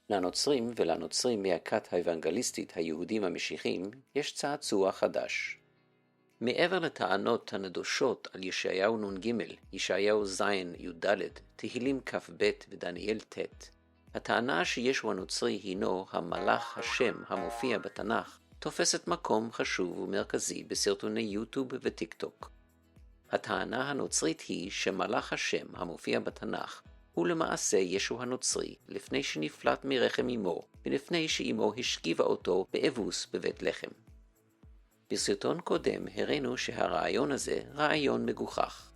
לנוצרים ולנוצרים מהכת האוונגליסטית היהודים המשיחים יש צעצוע חדש. מעבר לטענות הנדושות על ישעיהו נ"ג, ישעיהו ז' י"ד, תהילים כ"ב ודניאל ט', הטענה שישו הנוצרי הינו המלאך השם המופיע בתנ"ך תופסת מקום חשוב ומרכזי בסרטוני יוטיוב וטיק טוק. הטענה הנוצרית היא שמלאך השם המופיע בתנ"ך הוא למעשה ישו הנוצרי לפני שנפלט מרחם אמו ולפני שאמו השכיבה אותו באבוס בבית לחם. בסרטון קודם הראינו שהרעיון הזה רעיון מגוחך.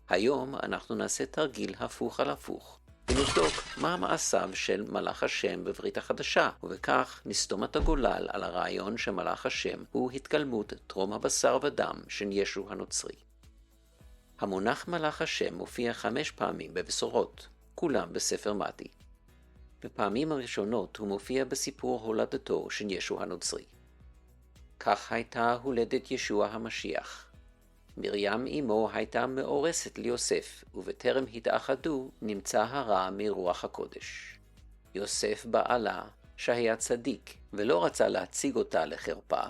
היום אנחנו נעשה תרגיל הפוך על הפוך ונבדוק מה מעשיו של מלאך השם בברית החדשה, ובכך נסתום את הגולל על הרעיון שמלאך השם הוא התגלמות טרום הבשר ודם של ישו הנוצרי. המונח מלאך השם מופיע 5 פעמים בבשורות, כולם בספר מתי. בפעמים הראשונות הוא מופיע בסיפור הולדתו של ישו הנוצרי. כך הייתה הולדת ישוע המשיח. מרים אמו הייתה מאורסת ליוסף, ובטרם התאחדו נמצא הרע מרוח הקודש. יוסף בעלה, שהיה צדיק ולא רצה להציג אותה לחרפה,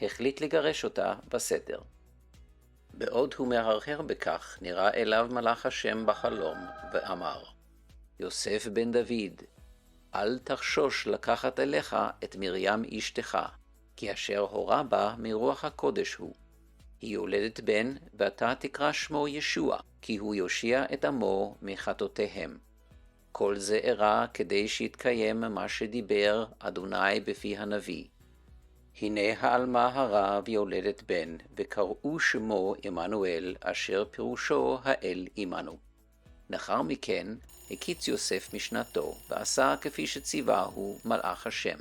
החליט לגרש אותה בסתר. בעוד הוא מהרהר בכך, נראה אליו מלאך השם בחלום ואמר, יוסף בן דוד, אל תחשוש לקחת אליך את מרים אשתך, כי אשר הורה בה מרוח הקודש הוא. היא יולדת בן, ואתה תקרא שמו ישוע, כי הוא יושיע את עמו מחטאותיהם. כל זה אירע כדי שיתקיים מה שדיבר אדוני בפי הנביא. הנה העלמה הרע ויולדת בן, וקראו שמו עמנואל, אשר פירושו האל עמנו. לאחר מכן הקיץ יוסף משנתו, ועשה כפי שציווהו מלאך השם.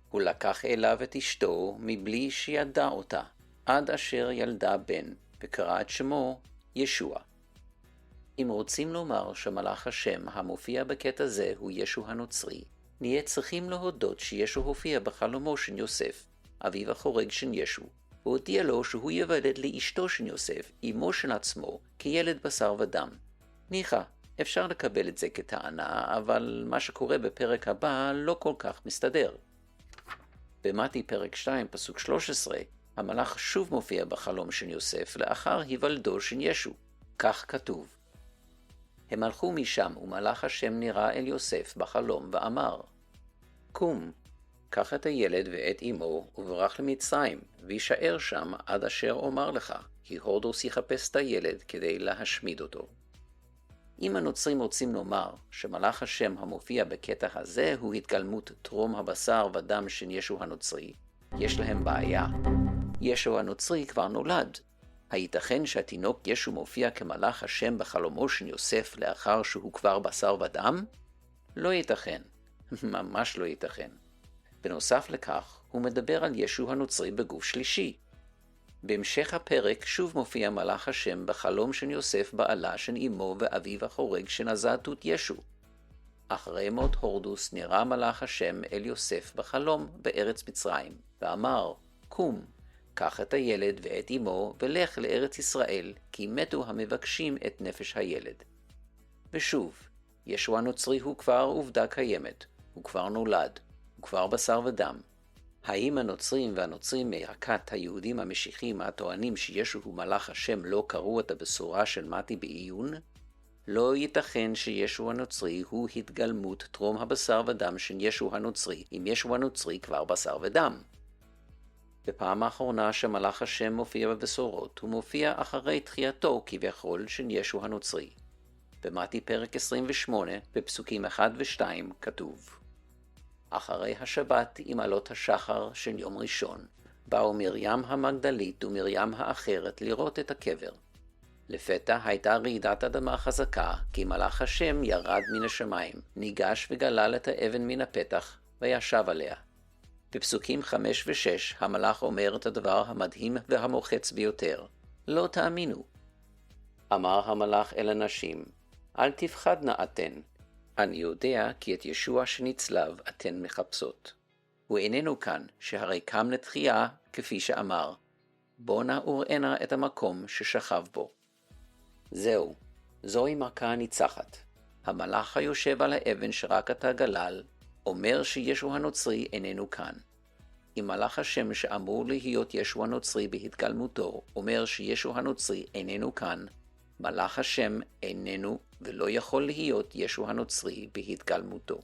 הוא לקח אליו את אשתו מבלי שידע אותה, עד אשר ילדה בן, וקרא את שמו ישוע. אם רוצים לומר שמלאך השם המופיע בקטע זה הוא ישו הנוצרי, נהיה צריכים להודות שישו הופיע בחלומו של יוסף, אביו החורג של ישו, והודיע לו שהוא יוולד לאשתו של יוסף, אמו של עצמו, כילד בשר ודם. ניחא, אפשר לקבל את זה כטענה, אבל מה שקורה בפרק הבא לא כל כך מסתדר. במתי פרק 2 פסוק 13, המלאך שוב מופיע בחלום של יוסף לאחר היוולדו של ישו. כך כתוב. הם הלכו משם ומלאך השם נראה אל יוסף בחלום ואמר, קום, קח את הילד ואת אמו וברח למצרים, וישאר שם עד אשר אומר לך, כי הורדוס יחפש את הילד כדי להשמיד אותו. אם הנוצרים רוצים לומר שמלאך השם המופיע בקטע הזה הוא התגלמות טרום הבשר ודם של ישו הנוצרי, יש להם בעיה. ישו הנוצרי כבר נולד. הייתכן שהתינוק ישו מופיע כמלאך השם בחלומו של יוסף לאחר שהוא כבר בשר ודם? לא ייתכן. ממש לא ייתכן. בנוסף לכך, הוא מדבר על ישו הנוצרי בגוף שלישי. בהמשך הפרק שוב מופיע מלאך השם בחלום של יוסף בעלה של אמו ואביו החורג שנזע תות ישו. אחרי מות הורדוס נראה מלאך השם אל יוסף בחלום בארץ מצרים, ואמר, קום, קח את הילד ואת אמו ולך לארץ ישראל, כי מתו המבקשים את נפש הילד. ושוב, ישו הנוצרי הוא כבר עובדה קיימת, הוא כבר נולד, הוא כבר בשר ודם. האם הנוצרים והנוצרים מהכת היהודים המשיחים הטוענים שישו הוא מלאך השם לא קראו את הבשורה של מתי בעיון? לא ייתכן שישו הנוצרי הוא התגלמות טרום הבשר ודם של ישו הנוצרי, אם ישו הנוצרי כבר בשר ודם. בפעם האחרונה שמלאך השם מופיע בבשורות, הוא מופיע אחרי תחייתו כביכול של ישו הנוצרי. במתי פרק 28, בפסוקים 1 ו-2 כתוב, אחרי השבת עם עלות השחר של יום ראשון, באו מרים המגדלית ומרים האחרת לראות את הקבר. לפתע הייתה רעידת אדמה חזקה, כי מלאך השם ירד מן השמיים, ניגש וגלל את האבן מן הפתח, וישב עליה. בפסוקים 5 ו-6 המלאך אומר את הדבר המדהים והמוחץ ביותר, לא תאמינו. אמר המלאך אל הנשים, אל תפחדנה אתן, אני יודע כי את ישוע שנצלב אתן מחפשות. הוא איננו כאן, שהרי קם לתחייה כפי שאמר, בוא נא וראנה את המקום ששכב בו. זהו, זוהי מכה הניצחת. המלאך היושב על האבן שרק עתה גלל, אומר שישו הנוצרי איננו כאן. אם מלאך השם שאמור להיות ישו הנוצרי בהתגלמותו, אומר שישו הנוצרי איננו כאן, מלאך השם איננו ולא יכול להיות ישו הנוצרי בהתגלמותו.